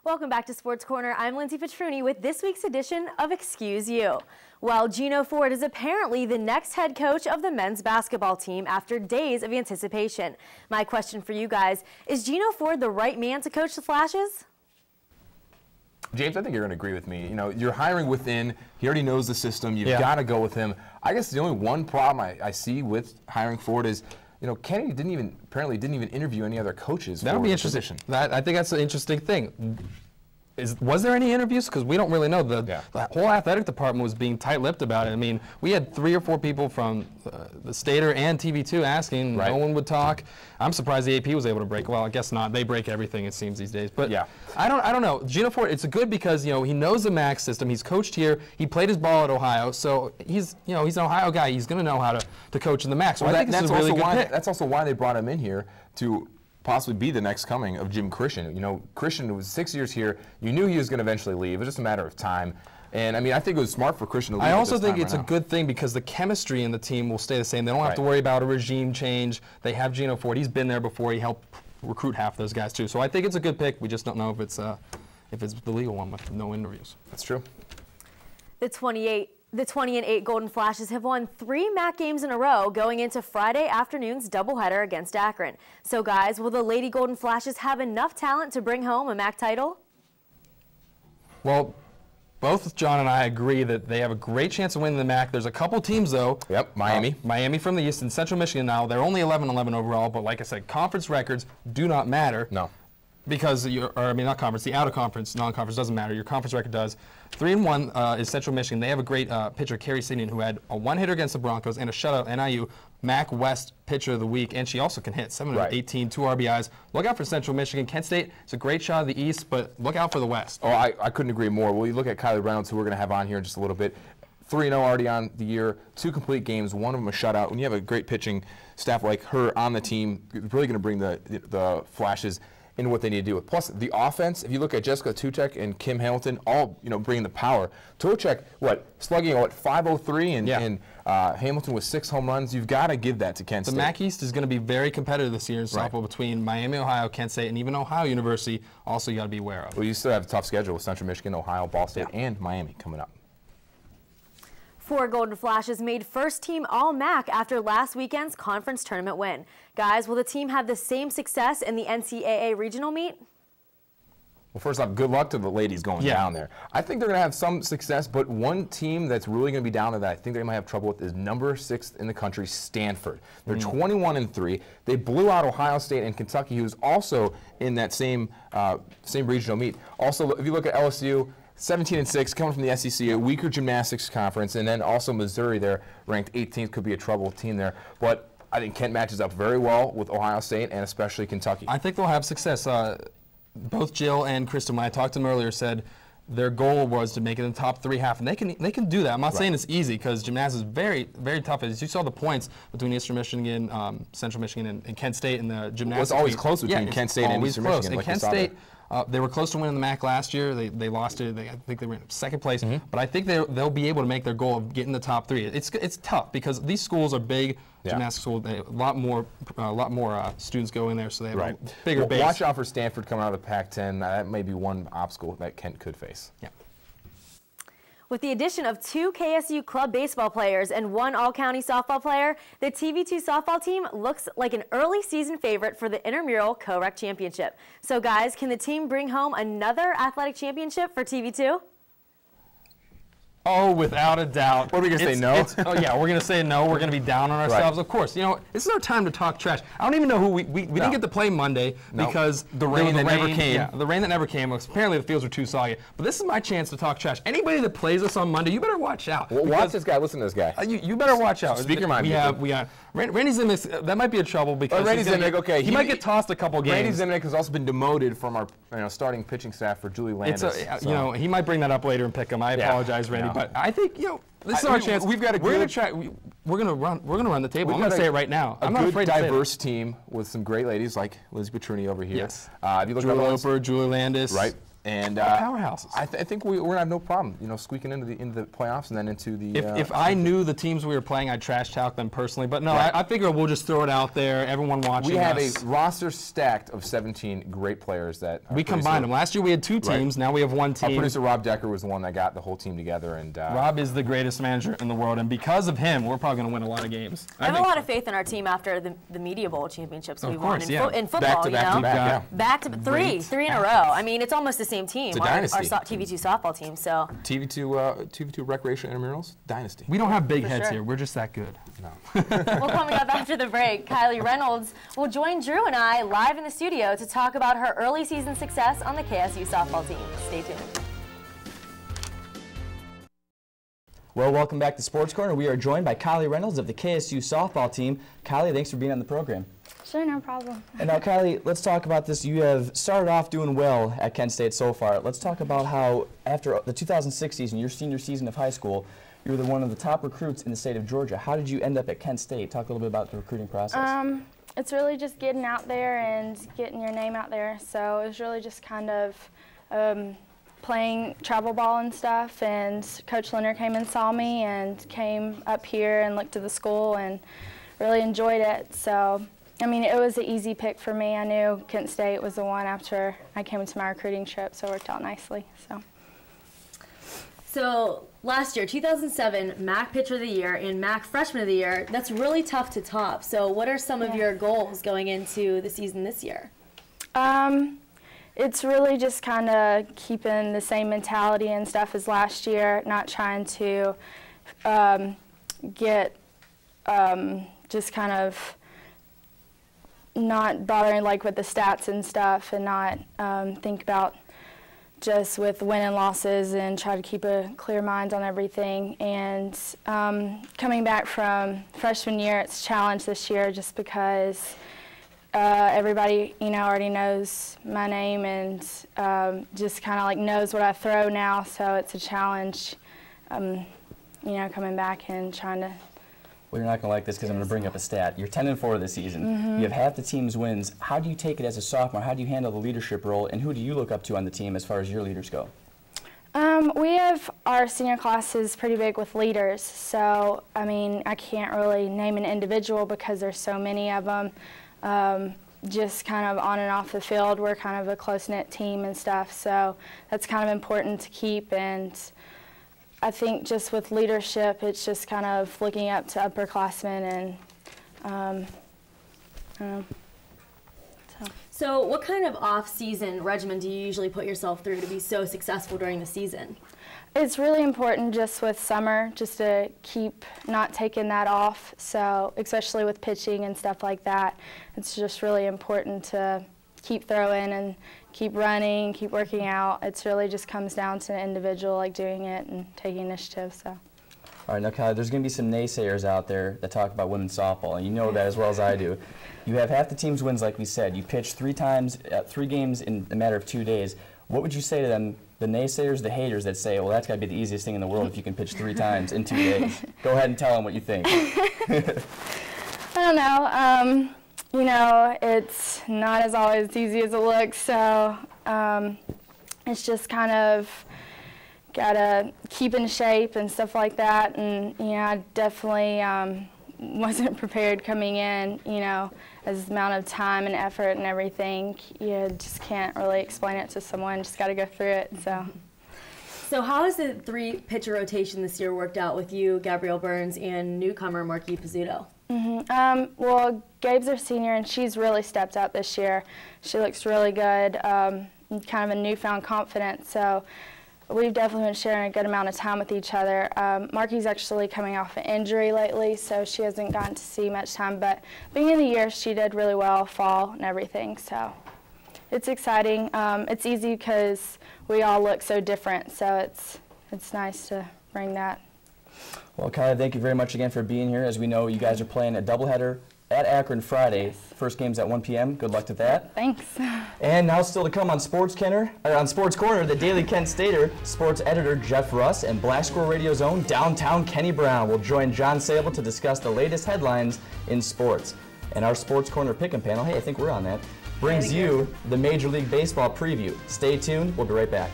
Welcome back to Sports Corner. I'm Lyndsay with this week's edition of Excuse You. Well, Gino Ford is apparently the next head coach of the men's basketball team after days of anticipation. My question for you guys, is Gino Ford the right man to coach the Flashes? James, I think you're going to agree with me. You know, you're hiring within. He already knows the system. You've got to go with him. I guess the only one problem I see with hiring Ford is, you know, Kenny apparently didn't even interview any other coaches. That would be interesting. I think that's an interesting thing. Was there any interviews? Because we don't really know. The whole athletic department was being tight-lipped about it. I mean, we had 3 or 4 people from the Stater and TV2 asking. Right. No one would talk. I'm surprised the AP was able to break. Well, I guess not. They break everything, it seems, these days. But I don't know. Gino Ford, it's good because, you know, he knows the MAC system. He's coached here. He played his ball at Ohio. So he's an Ohio guy. He's going to know how to coach in the MAC. So I think this is a really good pick. That's also why they brought him in here, to possibly be the next coming of Jim Christian. You know, Christian was 6 years here. You knew he was going to eventually leave. It was just a matter of time. And, I mean, I think it was smart for Christian to leave. I also think it's a good thing because the chemistry in the team will stay the same. They don't have to worry about a regime change. They have Gino Ford. He's been there before. He helped recruit half those guys, too. So I think it's a good pick. We just don't know if it's the legal one with no interviews. That's true. The 20-8 Golden Flashes have won 3 MAC games in a row going into Friday afternoon's doubleheader against Akron. So, guys, will the Lady Golden Flashes have enough talent to bring home a MAC title? Well, both John and I agree that they have a great chance of winning the MAC. There's a couple teams, though. Yep, Miami. Miami from the East and Central Michigan now. They're only 11-11 overall, but like I said, conference records do not matter. No. Because not conference, the out-of-conference, non-conference doesn't matter. Your conference record does. 3-1 is Central Michigan. They have a great pitcher, Carrie Sidney, who had a 1-hitter against the Broncos and a shutout NIU MAC West Pitcher of the Week, and she also can hit 7 of 18, 2 RBIs. Look out for Central Michigan. Kent State, it's a great shot of the East, but look out for the West. Oh, I couldn't agree more. Well, you look at Kylie Reynolds, who we're going to have on here in just a little bit. 3-0 already on the year, 2 complete games, 1 of them a shutout. When you have a great pitching staff like her on the team, it's really going to bring the Flashes into what they need to do. Plus, the offense, if you look at Jessica Tuchek and Kim Hamilton, all bringing the power. Tuchek, slugging at 503, and Hamilton with 6 home runs. You've got to give that to Kent State. The MAC East is going to be very competitive this year in softball between Miami, Ohio, Kent State, and even Ohio University. Also, you got to be aware of. Well, you still have a tough schedule with Central Michigan, Ohio, Ball State, and Miami coming up. 4 Golden Flashes made first-team All-MAC after last weekend's conference tournament win. Guys, will the team have the same success in the NCAA regional meet? Well, first off, good luck to the ladies going down there. I think they're going to have some success, but one team that's really going to be down there that I think they might have trouble with is number 6 in the country, Stanford. They're 21-3. They blew out Ohio State and Kentucky, who's also in that same regional meet. Also, if you look at LSU, 17-6, coming from the SEC, a weaker gymnastics conference, and then also Missouri there, ranked 18th, could be a trouble team there. But I think Kent matches up very well with Ohio State and especially Kentucky. I think they'll have success. Both Jill and Kristen, when I talked to them earlier, said their goal was to make it in the top 3 half, and they can do that. I'm not saying it's easy because gymnastics is very, very tough. As you saw the points between Eastern Michigan, Central Michigan, and Kent State in the gymnastics. Well, it's always close between Kent State and Eastern Michigan. And Kent State, they were close to winning the MAC last year. They lost it. I think they were in 2nd place. But I think they'll be able to make their goal of getting the top 3. It's tough because these schools are big. Gymnastics schools, a lot more students go in there, so they have a bigger base. Watch out for Stanford coming out of the Pac-10. That may be one obstacle that Kent could face. Yeah. With the addition of 2 KSU club baseball players and 1 all-county softball player, the TV2 softball team looks like an early season favorite for the intramural co-rec championship. So guys, can the team bring home another athletic championship for TV2? Oh, without a doubt. What are we going to say, no? Oh, yeah, we're going to say no. We're going to be down on ourselves. Of course, this is our time to talk trash. I don't even know who we didn't get to play Monday because the rain that never came. Yeah, the rain that never came. Apparently, the fields were too soggy. But this is my chance to talk trash. Anybody that plays us on Monday, you better watch out. Well, watch this guy. Listen to this guy. You better watch out. Speak your mind. We got Randy Zimnick. That might be a trouble because Randy Zimnick. Okay, he might get tossed a couple games. Randy Zimnick has also been demoted from our starting pitching staff for Julie Landis. He might bring that up later and pick him. I apologize, Randy, but I think this is our chance. We've got we're gonna run the table. I'm gonna say it right now. I'm not afraid to say it. A diverse team with some great ladies like Lizzie Petruni over here. Yes. If you look Julie Loper, Julie Landis. Right. And powerhouses. I think we're gonna have no problem, squeaking into the playoffs and then into the. If I knew the teams we were playing, I'd trash talk them personally. But no, I figure we'll just throw it out there. Everyone watching. We have a roster stacked of 17 great players that we combined them. Last year we had 2 teams. Now we have 1 team. Our producer Rob Decker was the one that got the whole team together, and Rob is the greatest manager in the world, and because of him, we're probably going to win a lot of games. I have a lot of faith in our team after the Media Bowl championships we won in football. Back to three in a row. I mean, it's almost the same team. It's a dynasty. Our TV2 softball team. So TV2 Recreation Intramurals dynasty. We don't have big heads here. We're just that good. No. Well, coming up after the break, Kylie Reynolds will join Drew and I live in the studio to talk about her early season success on the KSU softball team. Stay tuned. Well, welcome back to Sports Corner. We are joined by Kylie Reynolds of the KSU softball team. Kylie, thanks for being on the program. Sure, no problem. And now, Kylie, let's talk about this. You have started off doing well at Kent State so far. Let's talk about how, after the 2006 season, your senior season of high school, you were one of the top recruits in the state of Georgia. How did you end up at Kent State? Talk a little bit about the recruiting process. It's really just getting out there and getting your name out there. So it was really just kind of playing travel ball and stuff, and Coach Leonard came and saw me and came up here and looked at the school and really enjoyed it. So, I mean, it was an easy pick for me. I knew Kent State was the one after I came into my recruiting trip, so it worked out nicely. So last year, 2007, MAC Pitcher of the Year and MAC Freshman of the Year, that's really tough to top. So what are some of your goals going into the season this year? It's really just kind of keeping the same mentality and stuff as last year, not trying to get just kind of not bothering with the stats and stuff, and not think about just with win and losses, and try to keep a clear mind on everything. And coming back from freshman year, it's a challenge this year just because everybody, already knows my name and just kind of knows what I throw now. So it's a challenge, coming back and trying to. Well, you're not going to like this because I'm going to bring up a stat. You're 10-4 this season. You have half the team's wins. How do you take it as a sophomore? How do you handle the leadership role? And who do you look up to on the team as far as your leaders go? We have our senior class is pretty big with leaders. So, I mean, I can't really name an individual because there's so many of them. Just kind of on and off the field, we're kind of a close-knit team and stuff. So that's kind of important to keep. And I think just with leadership, it's just kind of looking up to upperclassmen and So what kind of off-season regimen do you usually put yourself through to be so successful during the season? It's really important just with summer, just to keep not taking that off. So especially with pitching and stuff like that, it's just really important to keep throwing and keep running, keep working out. It's really just comes down to an individual doing it and taking initiative. So. All right, now Kylie, there's going to be some naysayers out there that talk about women's softball, and you know that as well as I do. You have half the team's wins, like we said. You pitched 3 games in a matter of 2 days. What would you say to them, the naysayers, the haters that say, well, that's got to be the easiest thing in the world if you can pitch 3 times in 2 days? Go ahead and tell them what you think. I don't know. It's not as always easy as it looks, so it's just kind of gotta keep in shape and stuff like that. And I definitely wasn't prepared coming in. As the amount of time and effort and everything, you just can't really explain it to someone. Just gotta go through it. So how has the 3-pitcher rotation this year worked out with you, Gabrielle Burns, and newcomer Marquis Pizzuto? Well, Gabe's our senior, and she's really stepped up this year. She looks really good, kind of a newfound confidence. So we've definitely been sharing a good amount of time with each other. Marquis actually coming off an injury lately, so she hasn't gotten to see much time. But beginning of the year, she did really well, fall and everything. So it's exciting. It's easy because we all look so different. So it's nice to bring that. Well, Kylie, thank you very much again for being here. As we know, you guys are playing a doubleheader at Akron Friday. First game's at 1 p.m. Good luck to that. Thanks. And now still to come on Sports Corner, the Daily Kent Stater sports editor Jeff Russ and Black Squirrel Radio's own downtown Kenny Brown will join John Sable to discuss the latest headlines in sports. And our Sports Corner pick'em panel, hey, I think we're on that. brings you the Major League Baseball preview. Stay tuned. We'll be right back.